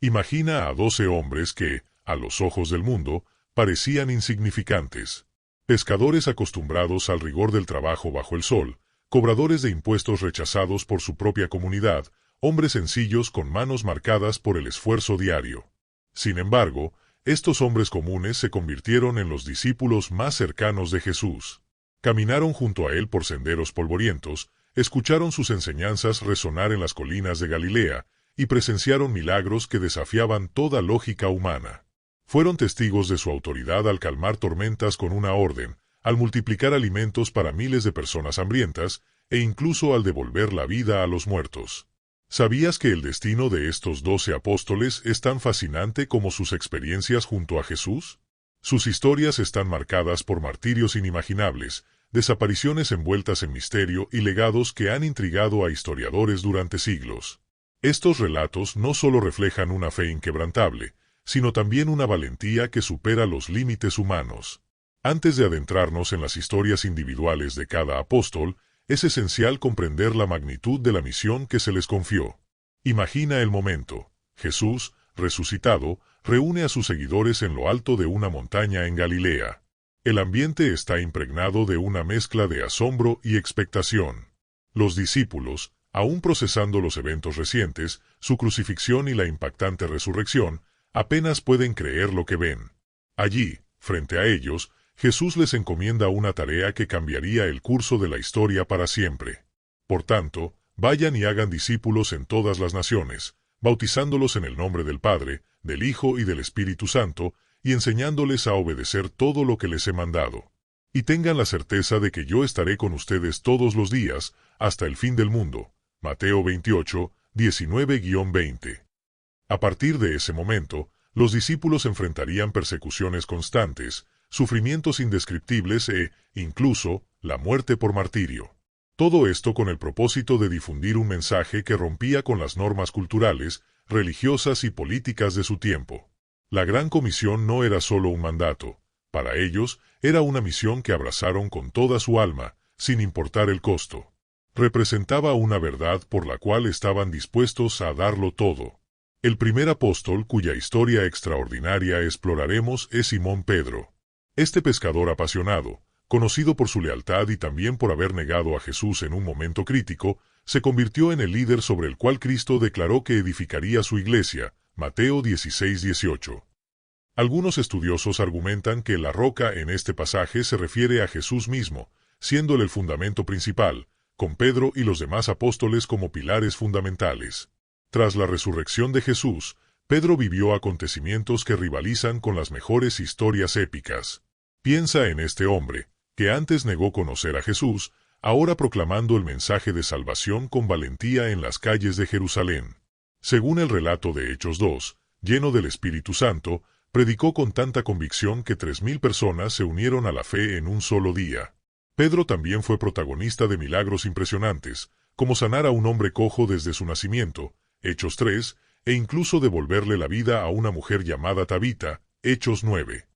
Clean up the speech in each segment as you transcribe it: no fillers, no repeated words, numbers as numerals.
Imagina a 12 hombres que, a los ojos del mundo, parecían insignificantes. Pescadores acostumbrados al rigor del trabajo bajo el sol, cobradores de impuestos rechazados por su propia comunidad, hombres sencillos con manos marcadas por el esfuerzo diario. Sin embargo, estos hombres comunes se convirtieron en los discípulos más cercanos de Jesús. Caminaron junto a él por senderos polvorientos, escucharon sus enseñanzas resonar en las colinas de Galilea, y presenciaron milagros que desafiaban toda lógica humana. Fueron testigos de su autoridad al calmar tormentas con una orden, al multiplicar alimentos para miles de personas hambrientas, e incluso al devolver la vida a los muertos. ¿Sabías que el destino de estos 12 apóstoles es tan fascinante como sus experiencias junto a Jesús? Sus historias están marcadas por martirios inimaginables, desapariciones envueltas en misterio y legados que han intrigado a historiadores durante siglos. Estos relatos no solo reflejan una fe inquebrantable, sino también una valentía que supera los límites humanos. Antes de adentrarnos en las historias individuales de cada apóstol, es esencial comprender la magnitud de la misión que se les confió. Imagina el momento. Jesús, resucitado, reúne a sus seguidores en lo alto de una montaña en Galilea. El ambiente está impregnado de una mezcla de asombro y expectación. Los discípulos, aún procesando los eventos recientes, su crucifixión y la impactante resurrección, apenas pueden creer lo que ven. Allí, frente a ellos, Jesús les encomienda una tarea que cambiaría el curso de la historia para siempre. Por tanto, vayan y hagan discípulos en todas las naciones, bautizándolos en el nombre del Padre, del Hijo y del Espíritu Santo, y enseñándoles a obedecer todo lo que les he mandado. Y tengan la certeza de que yo estaré con ustedes todos los días, hasta el fin del mundo. Mateo 28, 19-20. A partir de ese momento, los discípulos enfrentarían persecuciones constantes, sufrimientos indescriptibles e, incluso, la muerte por martirio. Todo esto con el propósito de difundir un mensaje que rompía con las normas culturales, religiosas y políticas de su tiempo. La Gran Comisión no era solo un mandato. Para ellos, era una misión que abrazaron con toda su alma, sin importar el costo. Representaba una verdad por la cual estaban dispuestos a darlo todo. El primer apóstol cuya historia extraordinaria exploraremos es Simón Pedro. Este pescador apasionado, conocido por su lealtad y también por haber negado a Jesús en un momento crítico, se convirtió en el líder sobre el cual Cristo declaró que edificaría su iglesia, Mateo 16-18. Algunos estudiosos argumentan que la roca en este pasaje se refiere a Jesús mismo, siéndole el fundamento principal, con Pedro y los demás apóstoles como pilares fundamentales. Tras la resurrección de Jesús, Pedro vivió acontecimientos que rivalizan con las mejores historias épicas. Piensa en este hombre, que antes negó conocer a Jesús, ahora proclamando el mensaje de salvación con valentía en las calles de Jerusalén. Según el relato de Hechos 2, lleno del Espíritu Santo, predicó con tanta convicción que 3.000 personas se unieron a la fe en un solo día. Pedro también fue protagonista de milagros impresionantes, como sanar a un hombre cojo desde su nacimiento, Hechos 3, e incluso devolverle la vida a una mujer llamada Tabita, Hechos 9.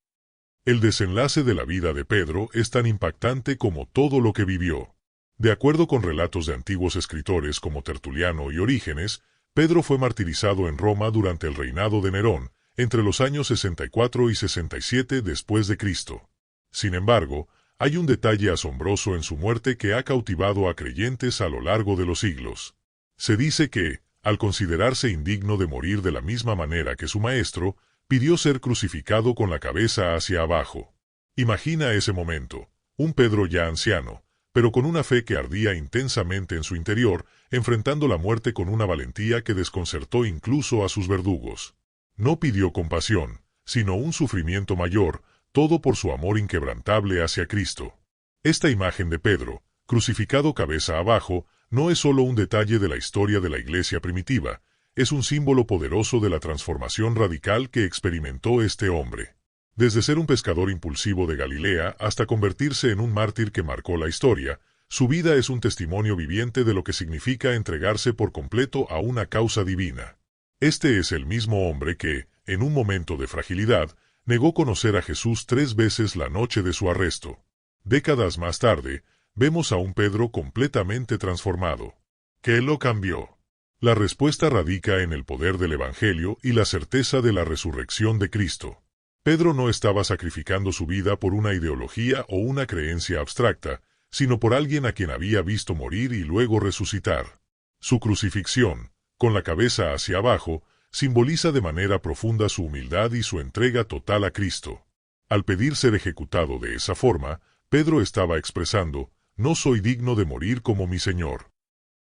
El desenlace de la vida de Pedro es tan impactante como todo lo que vivió. De acuerdo con relatos de antiguos escritores como Tertuliano y Orígenes, Pedro fue martirizado en Roma durante el reinado de Nerón, entre los años 64 y 67 después de Cristo. Sin embargo, hay un detalle asombroso en su muerte que ha cautivado a creyentes a lo largo de los siglos. Se dice que, al considerarse indigno de morir de la misma manera que su maestro, pidió ser crucificado con la cabeza hacia abajo. Imagina ese momento, un Pedro ya anciano, pero con una fe que ardía intensamente en su interior, enfrentando la muerte con una valentía que desconcertó incluso a sus verdugos. No pidió compasión, sino un sufrimiento mayor, todo por su amor inquebrantable hacia Cristo. Esta imagen de Pedro, crucificado cabeza abajo, no es solo un detalle de la historia de la iglesia primitiva, es un símbolo poderoso de la transformación radical que experimentó este hombre. Desde ser un pescador impulsivo de Galilea hasta convertirse en un mártir que marcó la historia, su vida es un testimonio viviente de lo que significa entregarse por completo a una causa divina. Este es el mismo hombre que, en un momento de fragilidad, negó conocer a Jesús 3 veces la noche de su arresto. Décadas más tarde, vemos a un Pedro completamente transformado. ¿Qué lo cambió? La respuesta radica en el poder del Evangelio y la certeza de la resurrección de Cristo. Pedro no estaba sacrificando su vida por una ideología o una creencia abstracta, sino por alguien a quien había visto morir y luego resucitar. Su crucifixión, con la cabeza hacia abajo, simboliza de manera profunda su humildad y su entrega total a Cristo. Al pedir ser ejecutado de esa forma, Pedro estaba expresando: «No soy digno de morir como mi Señor».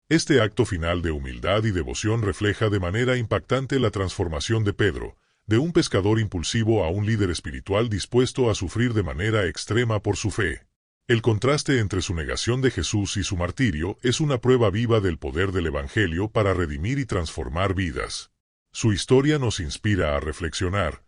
Este acto final de humildad y devoción refleja de manera impactante la transformación de Pedro, de un pescador impulsivo a un líder espiritual dispuesto a sufrir de manera extrema por su fe. El contraste entre su negación de Jesús y su martirio es una prueba viva del poder del Evangelio para redimir y transformar vidas. Su historia nos inspira a reflexionar: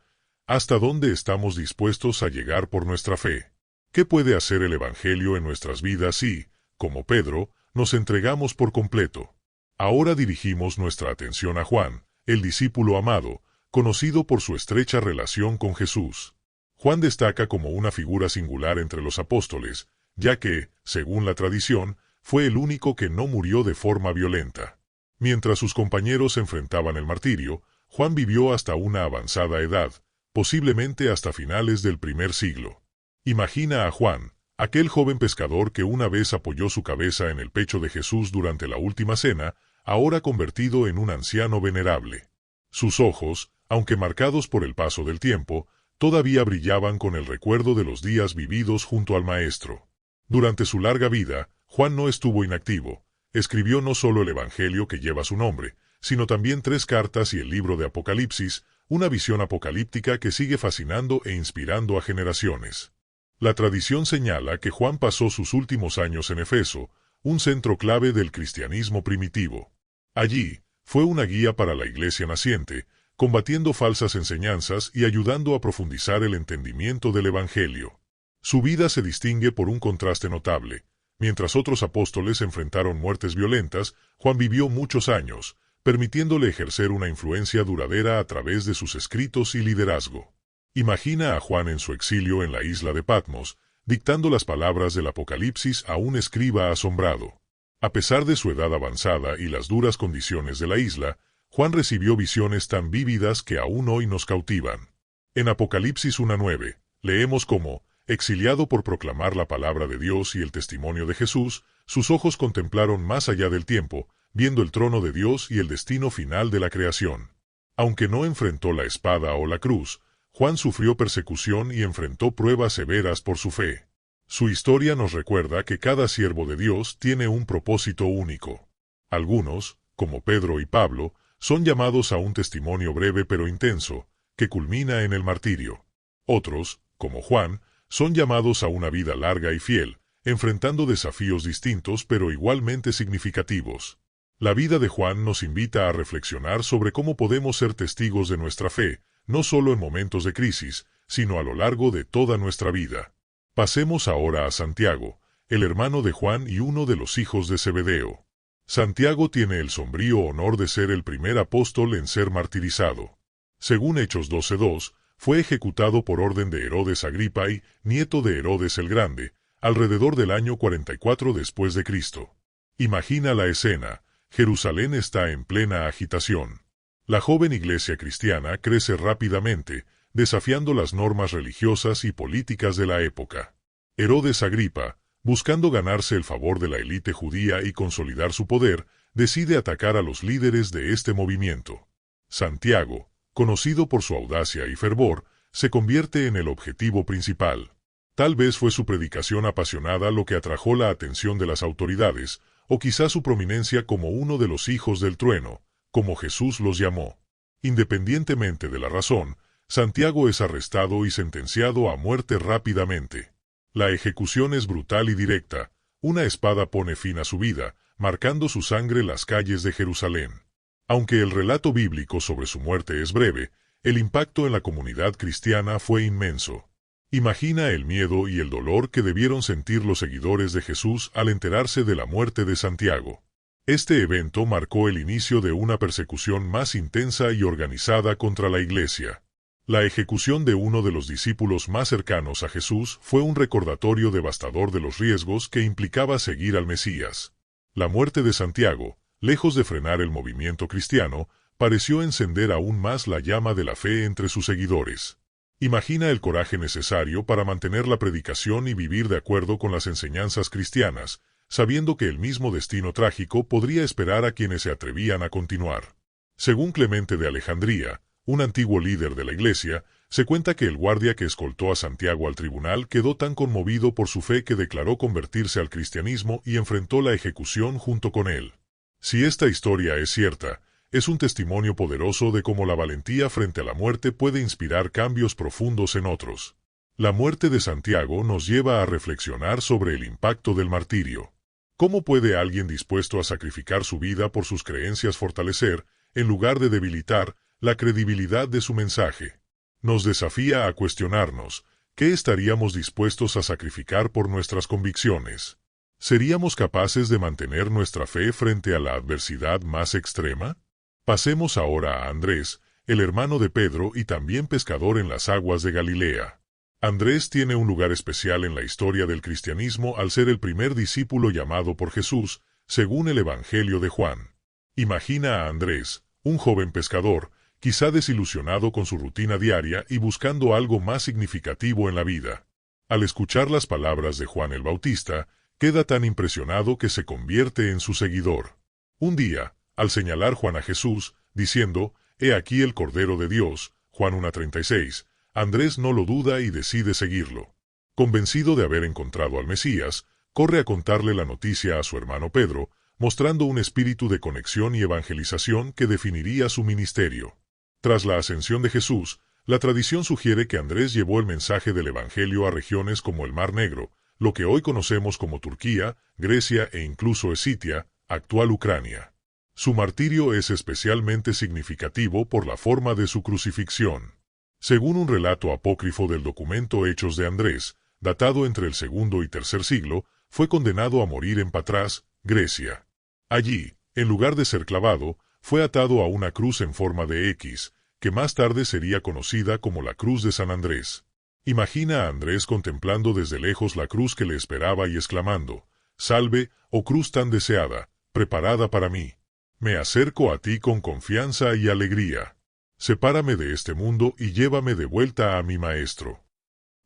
¿hasta dónde estamos dispuestos a llegar por nuestra fe? ¿Qué puede hacer el Evangelio en nuestras vidas si, como Pedro, nos entregamos por completo? Ahora dirigimos nuestra atención a Juan, el discípulo amado, conocido por su estrecha relación con Jesús. Juan destaca como una figura singular entre los apóstoles, ya que, según la tradición, fue el único que no murió de forma violenta. Mientras sus compañeros enfrentaban el martirio, Juan vivió hasta una avanzada edad, posiblemente hasta finales del primer siglo. Imagina a Juan, aquel joven pescador que una vez apoyó su cabeza en el pecho de Jesús durante la última cena, ahora convertido en un anciano venerable. Sus ojos, aunque marcados por el paso del tiempo, todavía brillaban con el recuerdo de los días vividos junto al Maestro. Durante su larga vida, Juan no estuvo inactivo. Escribió no solo el Evangelio que lleva su nombre, sino también 3 cartas y el libro de Apocalipsis, una visión apocalíptica que sigue fascinando e inspirando a generaciones. La tradición señala que Juan pasó sus últimos años en Efeso, un centro clave del cristianismo primitivo. Allí, fue una guía para la iglesia naciente, combatiendo falsas enseñanzas y ayudando a profundizar el entendimiento del Evangelio. Su vida se distingue por un contraste notable. Mientras otros apóstoles enfrentaron muertes violentas, Juan vivió muchos años, permitiéndole ejercer una influencia duradera a través de sus escritos y liderazgo. Imagina a Juan en su exilio en la isla de Patmos, dictando las palabras del Apocalipsis a un escriba asombrado. A pesar de su edad avanzada y las duras condiciones de la isla, Juan recibió visiones tan vívidas que aún hoy nos cautivan. En Apocalipsis 1:9, leemos cómo, exiliado por proclamar la palabra de Dios y el testimonio de Jesús, sus ojos contemplaron más allá del tiempo, viendo el trono de Dios y el destino final de la creación. Aunque no enfrentó la espada o la cruz, Juan sufrió persecución y enfrentó pruebas severas por su fe. Su historia nos recuerda que cada siervo de Dios tiene un propósito único. Algunos, como Pedro y Pablo, son llamados a un testimonio breve pero intenso, que culmina en el martirio. Otros, como Juan, son llamados a una vida larga y fiel, enfrentando desafíos distintos pero igualmente significativos. La vida de Juan nos invita a reflexionar sobre cómo podemos ser testigos de nuestra fe, no solo en momentos de crisis, sino a lo largo de toda nuestra vida. Pasemos ahora a Santiago, el hermano de Juan y uno de los hijos de Zebedeo. Santiago tiene el sombrío honor de ser el primer apóstol en ser martirizado. Según Hechos 12:2, fue ejecutado por orden de Herodes Agripai, nieto de Herodes el Grande, alrededor del año 44 después de Cristo. Imagina la escena: Jerusalén está en plena agitación. La joven iglesia cristiana crece rápidamente, desafiando las normas religiosas y políticas de la época. Herodes Agripa, buscando ganarse el favor de la élite judía y consolidar su poder, decide atacar a los líderes de este movimiento. Santiago, conocido por su audacia y fervor, se convierte en el objetivo principal. Tal vez fue su predicación apasionada lo que atrajo la atención de las autoridades, o quizá su prominencia como uno de los hijos del trueno, como Jesús los llamó. Independientemente de la razón, Santiago es arrestado y sentenciado a muerte rápidamente. La ejecución es brutal y directa. Una espada pone fin a su vida, marcando su sangre las calles de Jerusalén. Aunque el relato bíblico sobre su muerte es breve, el impacto en la comunidad cristiana fue inmenso. Imagina el miedo y el dolor que debieron sentir los seguidores de Jesús al enterarse de la muerte de Santiago. Este evento marcó el inicio de una persecución más intensa y organizada contra la Iglesia. La ejecución de uno de los discípulos más cercanos a Jesús fue un recordatorio devastador de los riesgos que implicaba seguir al Mesías. La muerte de Santiago, lejos de frenar el movimiento cristiano, pareció encender aún más la llama de la fe entre sus seguidores. Imagina el coraje necesario para mantener la predicación y vivir de acuerdo con las enseñanzas cristianas, sabiendo que el mismo destino trágico podría esperar a quienes se atrevían a continuar. Según Clemente de Alejandría, un antiguo líder de la Iglesia, se cuenta que el guardia que escoltó a Santiago al tribunal quedó tan conmovido por su fe que declaró convertirse al cristianismo y enfrentó la ejecución junto con él. Si esta historia es cierta, es un testimonio poderoso de cómo la valentía frente a la muerte puede inspirar cambios profundos en otros. La muerte de Santiago nos lleva a reflexionar sobre el impacto del martirio. ¿Cómo puede alguien dispuesto a sacrificar su vida por sus creencias fortalecer, en lugar de debilitar, la credibilidad de su mensaje? Nos desafía a cuestionarnos, ¿qué estaríamos dispuestos a sacrificar por nuestras convicciones? ¿Seríamos capaces de mantener nuestra fe frente a la adversidad más extrema? Pasemos ahora a Andrés, el hermano de Pedro y también pescador en las aguas de Galilea. Andrés tiene un lugar especial en la historia del cristianismo al ser el primer discípulo llamado por Jesús, según el Evangelio de Juan. Imagina a Andrés, un joven pescador, quizá desilusionado con su rutina diaria y buscando algo más significativo en la vida. Al escuchar las palabras de Juan el Bautista, queda tan impresionado que se convierte en su seguidor. Un día, al señalar Juan a Jesús, diciendo, «He aquí el Cordero de Dios», Juan 1:36, Andrés no lo duda y decide seguirlo. Convencido de haber encontrado al Mesías, corre a contarle la noticia a su hermano Pedro, mostrando un espíritu de conexión y evangelización que definiría su ministerio. Tras la ascensión de Jesús, la tradición sugiere que Andrés llevó el mensaje del Evangelio a regiones como el Mar Negro, lo que hoy conocemos como Turquía, Grecia e incluso Escitia, actual Ucrania. Su martirio es especialmente significativo por la forma de su crucifixión. Según un relato apócrifo del documento Hechos de Andrés, datado entre el segundo y tercer siglo, fue condenado a morir en Patras, Grecia. Allí, en lugar de ser clavado, fue atado a una cruz en forma de X, que más tarde sería conocida como la Cruz de San Andrés. Imagina a Andrés contemplando desde lejos la cruz que le esperaba y exclamando, «Salve, oh cruz tan deseada, preparada para mí. Me acerco a ti con confianza y alegría. Sepárame de este mundo y llévame de vuelta a mi Maestro».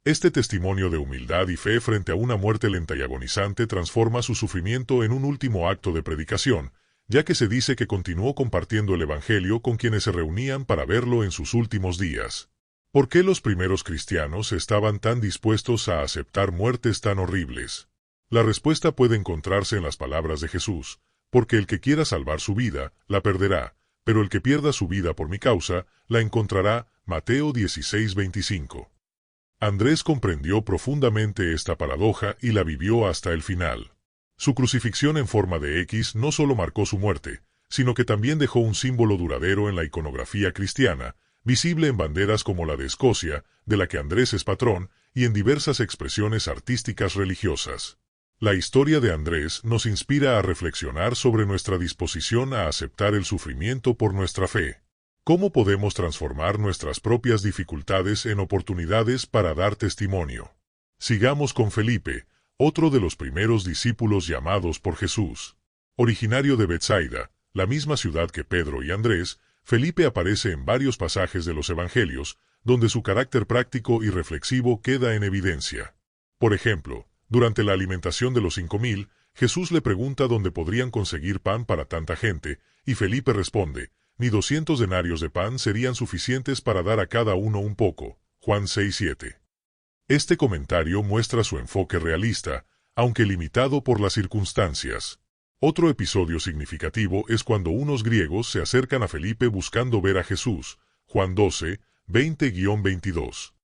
Este testimonio de humildad y fe frente a una muerte lenta y agonizante transforma su sufrimiento en un último acto de predicación, ya que se dice que continuó compartiendo el Evangelio con quienes se reunían para verlo en sus últimos días. ¿Por qué los primeros cristianos estaban tan dispuestos a aceptar muertes tan horribles? La respuesta puede encontrarse en las palabras de Jesús, porque el que quiera salvar su vida, la perderá, pero el que pierda su vida por mi causa, la encontrará. Mateo 16:25. Andrés comprendió profundamente esta paradoja y la vivió hasta el final. Su crucifixión en forma de X no solo marcó su muerte, sino que también dejó un símbolo duradero en la iconografía cristiana, visible en banderas como la de Escocia, de la que Andrés es patrón, y en diversas expresiones artísticas religiosas. La historia de Andrés nos inspira a reflexionar sobre nuestra disposición a aceptar el sufrimiento por nuestra fe. ¿Cómo podemos transformar nuestras propias dificultades en oportunidades para dar testimonio? Sigamos con Felipe, otro de los primeros discípulos llamados por Jesús. Originario de Betsaida, la misma ciudad que Pedro y Andrés, Felipe aparece en varios pasajes de los Evangelios, donde su carácter práctico y reflexivo queda en evidencia. Por ejemplo, durante la alimentación de los 5.000, Jesús le pregunta dónde podrían conseguir pan para tanta gente, y Felipe responde, «Ni 200 denarios de pan serían suficientes para dar a cada uno un poco». Juan 6:7. Este comentario muestra su enfoque realista, aunque limitado por las circunstancias. Otro episodio significativo es cuando unos griegos se acercan a Felipe buscando ver a Jesús. Juan 12, 20-22.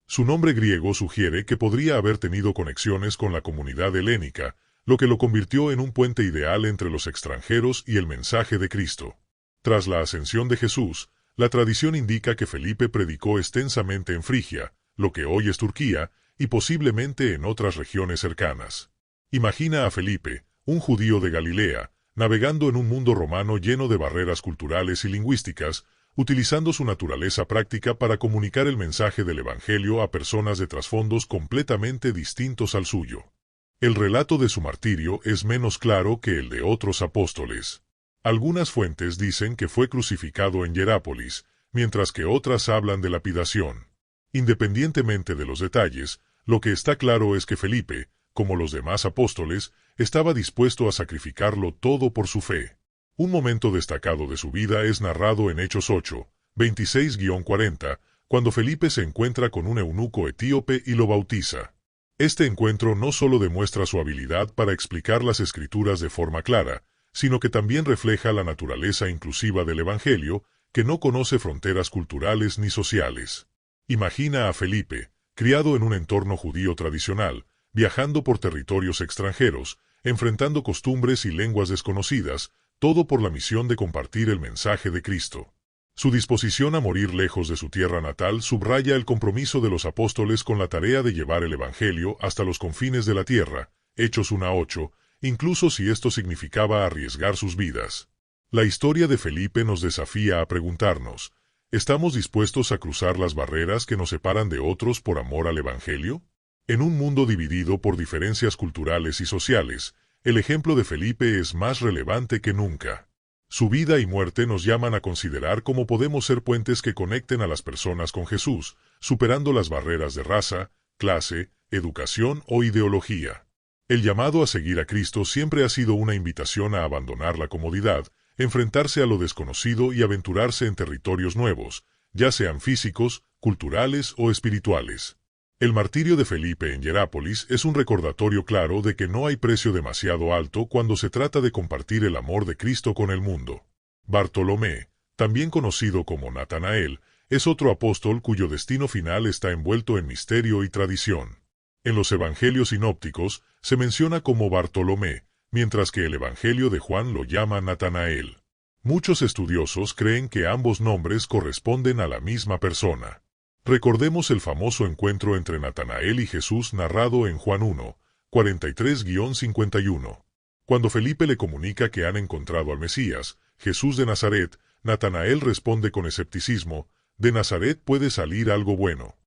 Su nombre griego sugiere que podría haber tenido conexiones con la comunidad helénica, lo que lo convirtió en un puente ideal entre los extranjeros y el mensaje de Cristo. Tras la ascensión de Jesús, la tradición indica que Felipe predicó extensamente en Frigia, lo que hoy es Turquía, y posiblemente en otras regiones cercanas. Imagina a Felipe, un judío de Galilea, navegando en un mundo romano lleno de barreras culturales y lingüísticas, utilizando su naturaleza práctica para comunicar el mensaje del Evangelio a personas de trasfondos completamente distintos al suyo. El relato de su martirio es menos claro que el de otros apóstoles. Algunas fuentes dicen que fue crucificado en Hierápolis, mientras que otras hablan de lapidación. Independientemente de los detalles, lo que está claro es que Felipe, como los demás apóstoles, estaba dispuesto a sacrificarlo todo por su fe. Un momento destacado de su vida es narrado en Hechos 8, 26-40, cuando Felipe se encuentra con un eunuco etíope y lo bautiza. Este encuentro no solo demuestra su habilidad para explicar las Escrituras de forma clara, sino que también refleja la naturaleza inclusiva del Evangelio, que no conoce fronteras culturales ni sociales. Imagina a Felipe, criado en un entorno judío tradicional, viajando por territorios extranjeros, enfrentando costumbres y lenguas desconocidas, todo por la misión de compartir el mensaje de Cristo. Su disposición a morir lejos de su tierra natal subraya el compromiso de los apóstoles con la tarea de llevar el Evangelio hasta los confines de la tierra, Hechos 1:8, incluso si esto significaba arriesgar sus vidas. La historia de Felipe nos desafía a preguntarnos, ¿estamos dispuestos a cruzar las barreras que nos separan de otros por amor al Evangelio? En un mundo dividido por diferencias culturales y sociales, el ejemplo de Felipe es más relevante que nunca. Su vida y muerte nos llaman a considerar cómo podemos ser puentes que conecten a las personas con Jesús, superando las barreras de raza, clase, educación o ideología. El llamado a seguir a Cristo siempre ha sido una invitación a abandonar la comodidad, enfrentarse a lo desconocido y aventurarse en territorios nuevos, ya sean físicos, culturales o espirituales. El martirio de Felipe en Hierápolis es un recordatorio claro de que no hay precio demasiado alto cuando se trata de compartir el amor de Cristo con el mundo. Bartolomé, también conocido como Natanael, es otro apóstol cuyo destino final está envuelto en misterio y tradición. En los evangelios sinópticos se menciona como Bartolomé, mientras que el Evangelio de Juan lo llama Natanael. Muchos estudiosos creen que ambos nombres corresponden a la misma persona. Recordemos el famoso encuentro entre Natanael y Jesús narrado en Juan 1, 43-51. Cuando Felipe le comunica que han encontrado al Mesías, Jesús de Nazaret, Natanael responde con escepticismo, «De Nazaret puede salir algo bueno».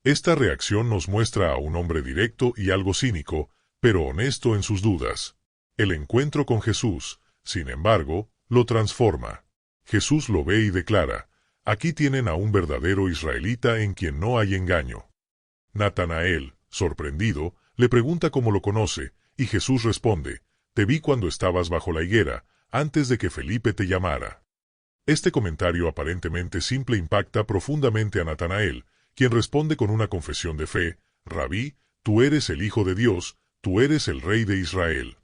Esta reacción nos muestra a un hombre directo y algo cínico, pero honesto en sus dudas. El encuentro con Jesús, sin embargo, lo transforma. Jesús lo ve y declara, «Aquí tienen a un verdadero israelita en quien no hay engaño». Natanael, sorprendido, le pregunta cómo lo conoce, y Jesús responde, «Te vi cuando estabas bajo la higuera, antes de que Felipe te llamara». Este comentario aparentemente simple impacta profundamente a Natanael, quien responde con una confesión de fe, «Rabí, tú eres el Hijo de Dios, tú eres el Rey de Israel».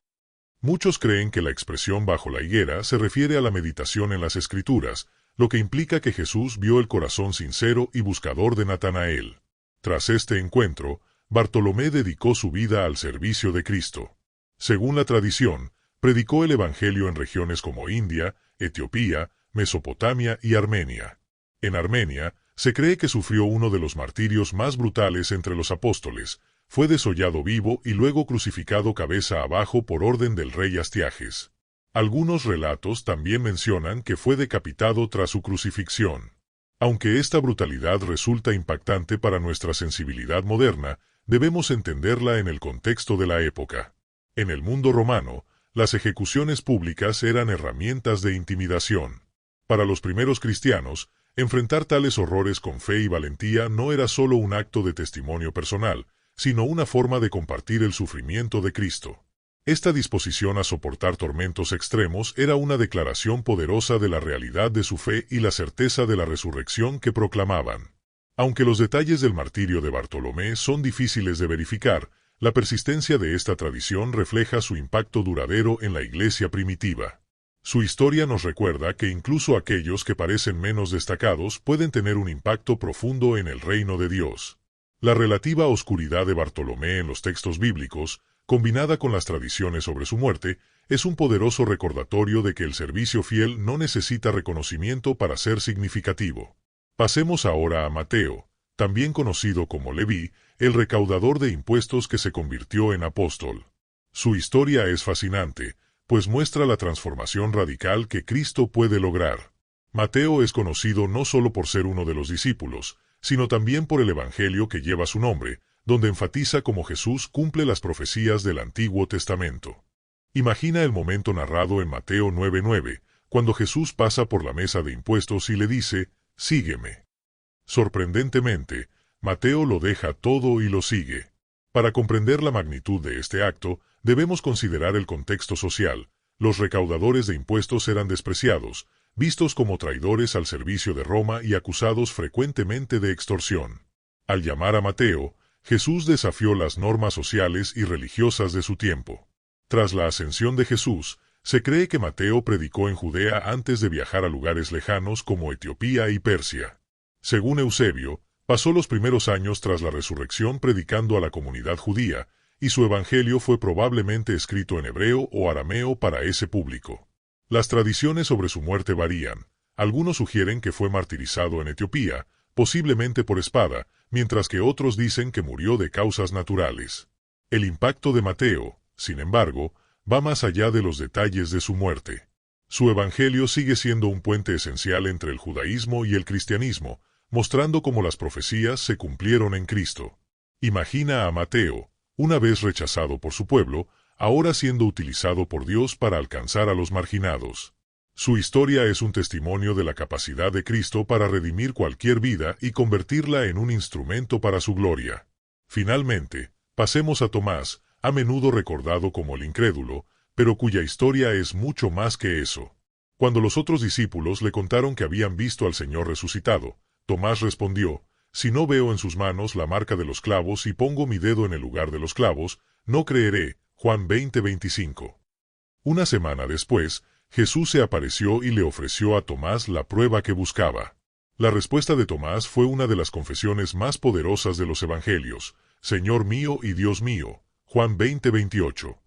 Muchos creen que la expresión bajo la higuera se refiere a la meditación en las Escrituras, lo que implica que Jesús vio el corazón sincero y buscador de Natanael. Tras este encuentro, Bartolomé dedicó su vida al servicio de Cristo. Según la tradición, predicó el Evangelio en regiones como India, Etiopía, Mesopotamia y Armenia. En Armenia, se cree que sufrió uno de los martirios más brutales entre los apóstoles, fue desollado vivo y luego crucificado cabeza abajo por orden del rey Astiages. Algunos relatos también mencionan que fue decapitado tras su crucifixión. Aunque esta brutalidad resulta impactante para nuestra sensibilidad moderna, debemos entenderla en el contexto de la época. En el mundo romano, las ejecuciones públicas eran herramientas de intimidación. Para los primeros cristianos, enfrentar tales horrores con fe y valentía no era solo un acto de testimonio personal, sino una forma de compartir el sufrimiento de Cristo. Esta disposición a soportar tormentos extremos era una declaración poderosa de la realidad de su fe y la certeza de la resurrección que proclamaban. Aunque los detalles del martirio de Bartolomé son difíciles de verificar, la persistencia de esta tradición refleja su impacto duradero en la Iglesia primitiva. Su historia nos recuerda que incluso aquellos que parecen menos destacados pueden tener un impacto profundo en el reino de Dios. La relativa oscuridad de Bartolomé en los textos bíblicos, combinada con las tradiciones sobre su muerte, es un poderoso recordatorio de que el servicio fiel no necesita reconocimiento para ser significativo. Pasemos ahora a Mateo, también conocido como Leví, el recaudador de impuestos que se convirtió en apóstol. Su historia es fascinante, pues muestra la transformación radical que Cristo puede lograr. Mateo es conocido no solo por ser uno de los discípulos, sino también por el Evangelio que lleva su nombre, donde enfatiza cómo Jesús cumple las profecías del Antiguo Testamento. Imagina el momento narrado en Mateo 9:9, cuando Jesús pasa por la mesa de impuestos y le dice, «Sígueme». Sorprendentemente, Mateo lo deja todo y lo sigue. Para comprender la magnitud de este acto, debemos considerar el contexto social. Los recaudadores de impuestos eran despreciados, vistos como traidores al servicio de Roma y acusados frecuentemente de extorsión. Al llamar a Mateo, Jesús desafió las normas sociales y religiosas de su tiempo. Tras la ascensión de Jesús, se cree que Mateo predicó en Judea antes de viajar a lugares lejanos como Etiopía y Persia. Según Eusebio, pasó los primeros años tras la resurrección predicando a la comunidad judía, y su evangelio fue probablemente escrito en hebreo o arameo para ese público. Las tradiciones sobre su muerte varían. Algunos sugieren que fue martirizado en Etiopía, posiblemente por espada, mientras que otros dicen que murió de causas naturales. El impacto de Mateo, sin embargo, va más allá de los detalles de su muerte. Su evangelio sigue siendo un puente esencial entre el judaísmo y el cristianismo, mostrando cómo las profecías se cumplieron en Cristo. Imagina a Mateo, una vez rechazado por su pueblo, ahora siendo utilizado por Dios para alcanzar a los marginados. Su historia es un testimonio de la capacidad de Cristo para redimir cualquier vida y convertirla en un instrumento para su gloria. Finalmente, pasemos a Tomás, a menudo recordado como el incrédulo, pero cuya historia es mucho más que eso. Cuando los otros discípulos le contaron que habían visto al Señor resucitado, Tomás respondió, «Si no veo en sus manos la marca de los clavos y pongo mi dedo en el lugar de los clavos, no creeré». Juan 20:25. Una semana después, Jesús se apareció y le ofreció a Tomás la prueba que buscaba. La respuesta de Tomás fue una de las confesiones más poderosas de los evangelios, «Señor mío y Dios mío». Juan 20:28.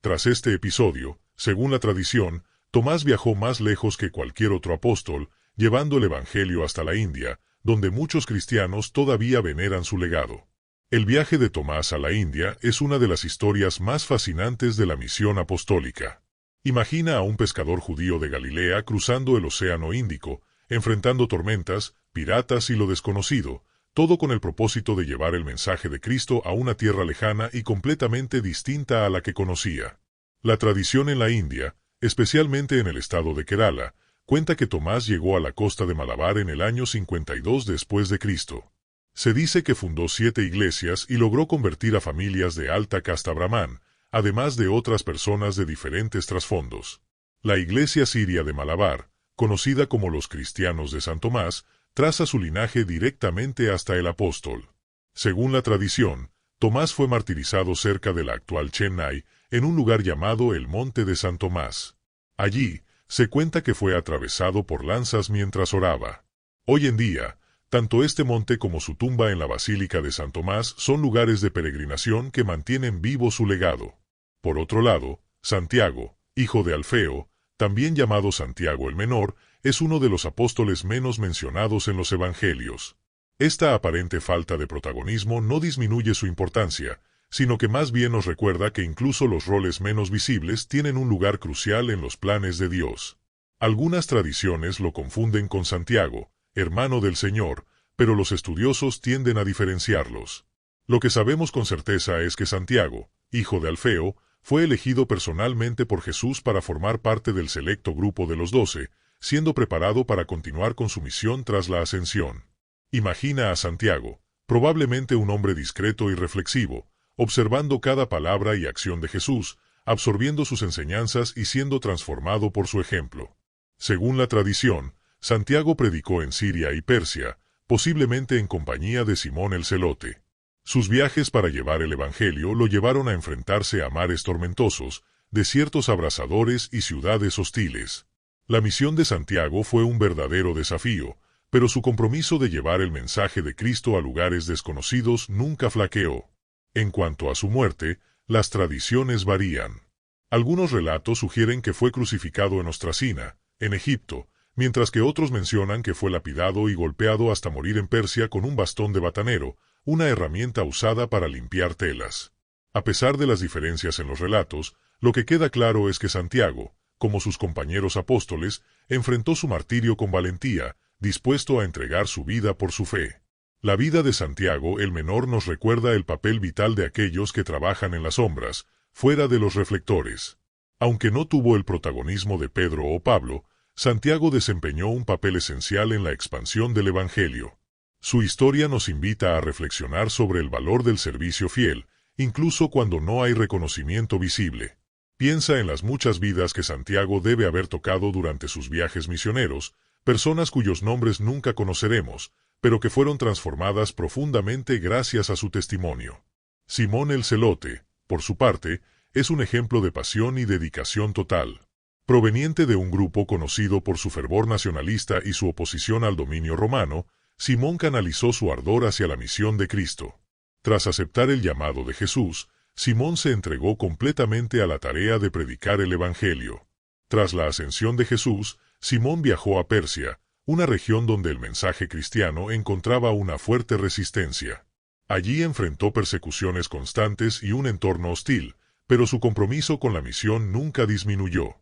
Tras este episodio, según la tradición, Tomás viajó más lejos que cualquier otro apóstol, llevando el evangelio hasta la India, donde muchos cristianos todavía veneran su legado. El viaje de Tomás a la India es una de las historias más fascinantes de la misión apostólica. Imagina a un pescador judío de Galilea cruzando el Océano Índico, enfrentando tormentas, piratas y lo desconocido, todo con el propósito de llevar el mensaje de Cristo a una tierra lejana y completamente distinta a la que conocía. La tradición en la India, especialmente en el estado de Kerala, cuenta que Tomás llegó a la costa de Malabar en el año 52 después de Cristo. Se dice que fundó 7 iglesias y logró convertir a familias de alta casta brahmán, además de otras personas de diferentes trasfondos. La iglesia siria de Malabar, conocida como los cristianos de San Tomás, traza su linaje directamente hasta el apóstol. Según la tradición, Tomás fue martirizado cerca de la actual Chennai, en un lugar llamado el Monte de San Tomás. Allí, se cuenta que fue atravesado por lanzas mientras oraba. Hoy en día, tanto este monte como su tumba en la Basílica de San Tomás son lugares de peregrinación que mantienen vivo su legado. Por otro lado, Santiago, hijo de Alfeo, también llamado Santiago el Menor, es uno de los apóstoles menos mencionados en los evangelios. Esta aparente falta de protagonismo no disminuye su importancia, sino que más bien nos recuerda que incluso los roles menos visibles tienen un lugar crucial en los planes de Dios. Algunas tradiciones lo confunden con Santiago, hermano del Señor, pero los estudiosos tienden a diferenciarlos. Lo que sabemos con certeza es que Santiago, hijo de Alfeo, fue elegido personalmente por Jesús para formar parte del selecto grupo de los 12, siendo preparado para continuar con su misión tras la ascensión. Imagina a Santiago, probablemente un hombre discreto y reflexivo, observando cada palabra y acción de Jesús, absorbiendo sus enseñanzas y siendo transformado por su ejemplo. Según la tradición, Santiago predicó en Siria y Persia, posiblemente en compañía de Simón el Celote. Sus viajes para llevar el Evangelio lo llevaron a enfrentarse a mares tormentosos, desiertos abrasadores y ciudades hostiles. La misión de Santiago fue un verdadero desafío, pero su compromiso de llevar el mensaje de Cristo a lugares desconocidos nunca flaqueó. En cuanto a su muerte, las tradiciones varían. Algunos relatos sugieren que fue crucificado en Ostracina, en Egipto, mientras que otros mencionan que fue lapidado y golpeado hasta morir en Persia con un bastón de batanero, una herramienta usada para limpiar telas. A pesar de las diferencias en los relatos, lo que queda claro es que Santiago, como sus compañeros apóstoles, enfrentó su martirio con valentía, dispuesto a entregar su vida por su fe. La vida de Santiago el Menor nos recuerda el papel vital de aquellos que trabajan en las sombras, fuera de los reflectores. Aunque no tuvo el protagonismo de Pedro o Pablo, Santiago desempeñó un papel esencial en la expansión del Evangelio. Su historia nos invita a reflexionar sobre el valor del servicio fiel, incluso cuando no hay reconocimiento visible. Piensa en las muchas vidas que Santiago debe haber tocado durante sus viajes misioneros, personas cuyos nombres nunca conoceremos, pero que fueron transformadas profundamente gracias a su testimonio. Simón el Celote, por su parte, es un ejemplo de pasión y dedicación total. Proveniente de un grupo conocido por su fervor nacionalista y su oposición al dominio romano, Simón canalizó su ardor hacia la misión de Cristo. Tras aceptar el llamado de Jesús, Simón se entregó completamente a la tarea de predicar el Evangelio. Tras la ascensión de Jesús, Simón viajó a Persia, una región donde el mensaje cristiano encontraba una fuerte resistencia. Allí enfrentó persecuciones constantes y un entorno hostil, pero su compromiso con la misión nunca disminuyó.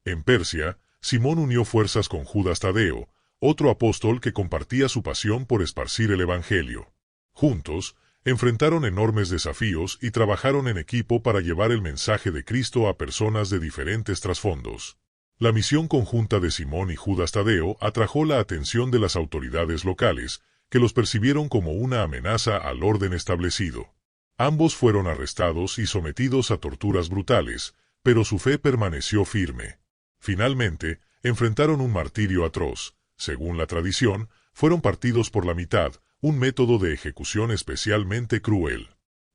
En Persia, Simón unió fuerzas con Judas Tadeo, otro apóstol que compartía su pasión por esparcir el Evangelio. Juntos, enfrentaron enormes desafíos y trabajaron en equipo para llevar el mensaje de Cristo a personas de diferentes trasfondos. La misión conjunta de Simón y Judas Tadeo atrajo la atención de las autoridades locales, que los percibieron como una amenaza al orden establecido. Ambos fueron arrestados y sometidos a torturas brutales, pero su fe permaneció firme. Finalmente, enfrentaron un martirio atroz. Según la tradición, fueron partidos por la mitad, un método de ejecución especialmente cruel.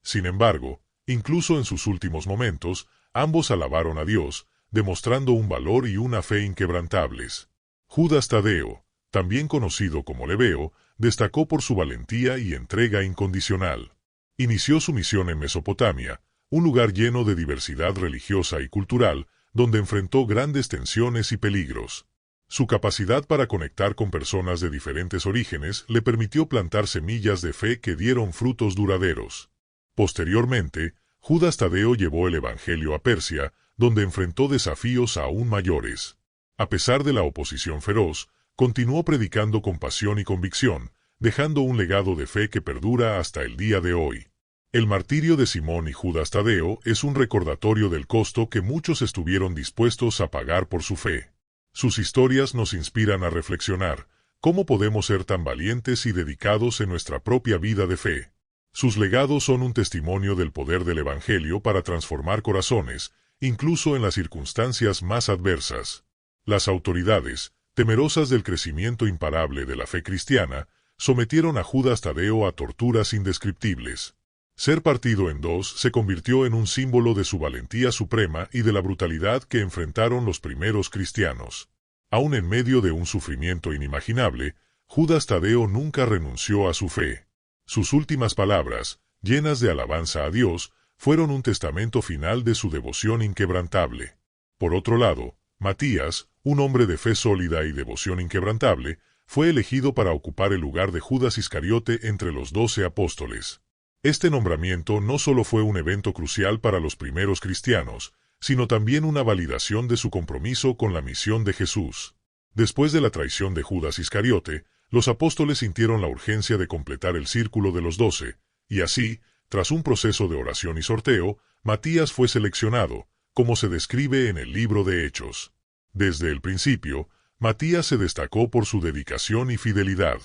Sin embargo, incluso en sus últimos momentos, ambos alabaron a Dios, demostrando un valor y una fe inquebrantables. Judas Tadeo, también conocido como Lebeo, destacó por su valentía y entrega incondicional. Inició su misión en Mesopotamia, un lugar lleno de diversidad religiosa y cultural, donde enfrentó grandes tensiones y peligros. Su capacidad para conectar con personas de diferentes orígenes le permitió plantar semillas de fe que dieron frutos duraderos. Posteriormente, Judas Tadeo llevó el Evangelio a Persia, donde enfrentó desafíos aún mayores. A pesar de la oposición feroz, continuó predicando con pasión y convicción, dejando un legado de fe que perdura hasta el día de hoy. El martirio de Simón y Judas Tadeo es un recordatorio del costo que muchos estuvieron dispuestos a pagar por su fe. Sus historias nos inspiran a reflexionar, ¿cómo podemos ser tan valientes y dedicados en nuestra propia vida de fe? Sus legados son un testimonio del poder del Evangelio para transformar corazones, incluso en las circunstancias más adversas. Las autoridades, temerosas del crecimiento imparable de la fe cristiana, sometieron a Judas Tadeo a torturas indescriptibles. Ser partido en dos se convirtió en un símbolo de su valentía suprema y de la brutalidad que enfrentaron los primeros cristianos. Aun en medio de un sufrimiento inimaginable, Judas Tadeo nunca renunció a su fe. Sus últimas palabras, llenas de alabanza a Dios, fueron un testamento final de su devoción inquebrantable. Por otro lado, Matías, un hombre de fe sólida y devoción inquebrantable, fue elegido para ocupar el lugar de Judas Iscariote entre los 12 apóstoles. Este nombramiento no solo fue un evento crucial para los primeros cristianos, sino también una validación de su compromiso con la misión de Jesús. Después de la traición de Judas Iscariote, los apóstoles sintieron la urgencia de completar el círculo de los 12, y así, tras un proceso de oración y sorteo, Matías fue seleccionado, como se describe en el libro de Hechos. Desde el principio, Matías se destacó por su dedicación y fidelidad.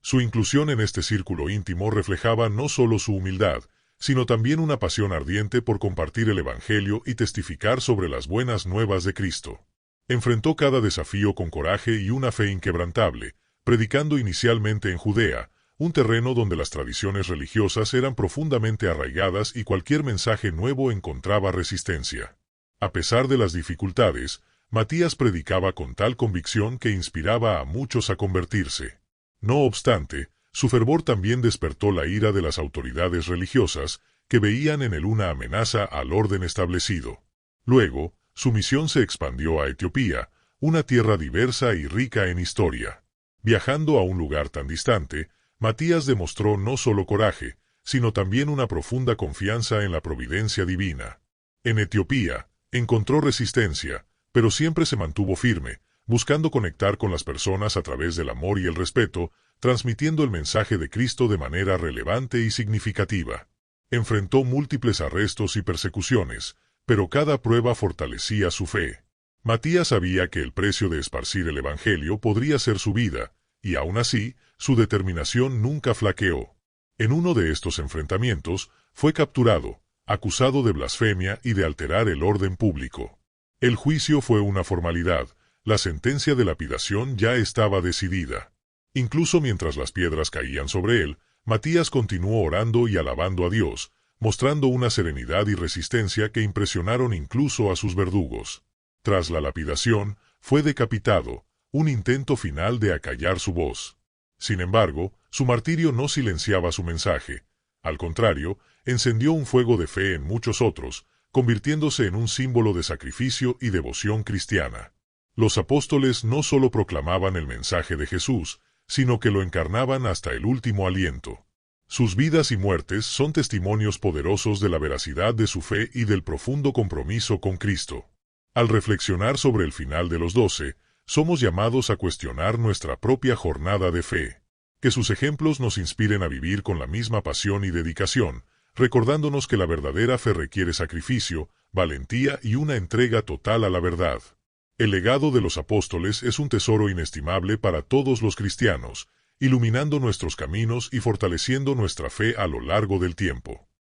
Su inclusión en este círculo íntimo reflejaba no solo su humildad, sino también una pasión ardiente por compartir el Evangelio y testificar sobre las buenas nuevas de Cristo. Enfrentó cada desafío con coraje y una fe inquebrantable, predicando inicialmente en Judea, un terreno donde las tradiciones religiosas eran profundamente arraigadas y cualquier mensaje nuevo encontraba resistencia. A pesar de las dificultades, Matías predicaba con tal convicción que inspiraba a muchos a convertirse. No obstante, su fervor también despertó la ira de las autoridades religiosas, que veían en él una amenaza al orden establecido. Luego, su misión se expandió a Etiopía, una tierra diversa y rica en historia. Viajando a un lugar tan distante, Matías demostró no solo coraje, sino también una profunda confianza en la providencia divina. En Etiopía, encontró resistencia, pero siempre se mantuvo firme, buscando conectar con las personas a través del amor y el respeto, transmitiendo el mensaje de Cristo de manera relevante y significativa. Enfrentó múltiples arrestos y persecuciones, pero cada prueba fortalecía su fe. Matías sabía que el precio de esparcir el Evangelio podría ser su vida, y aún así, su determinación nunca flaqueó. En uno de estos enfrentamientos, fue capturado, acusado de blasfemia y de alterar el orden público. El juicio fue una formalidad, la sentencia de lapidación ya estaba decidida. Incluso mientras las piedras caían sobre él, Matías continuó orando y alabando a Dios, mostrando una serenidad y resistencia que impresionaron incluso a sus verdugos. Tras la lapidación, fue decapitado, un intento final de acallar su voz. Sin embargo, su martirio no silenciaba su mensaje. Al contrario, encendió un fuego de fe en muchos otros, convirtiéndose en un símbolo de sacrificio y devoción cristiana. Los apóstoles no solo proclamaban el mensaje de Jesús, sino que lo encarnaban hasta el último aliento. Sus vidas y muertes son testimonios poderosos de la veracidad de su fe y del profundo compromiso con Cristo. Al reflexionar sobre el final de los 12, somos llamados a cuestionar nuestra propia jornada de fe. Que sus ejemplos nos inspiren a vivir con la misma pasión y dedicación, recordándonos que la verdadera fe requiere sacrificio, valentía y una entrega total a la verdad. El legado de los apóstoles es un tesoro inestimable para todos los cristianos, iluminando nuestros caminos y fortaleciendo nuestra fe a lo largo del tiempo.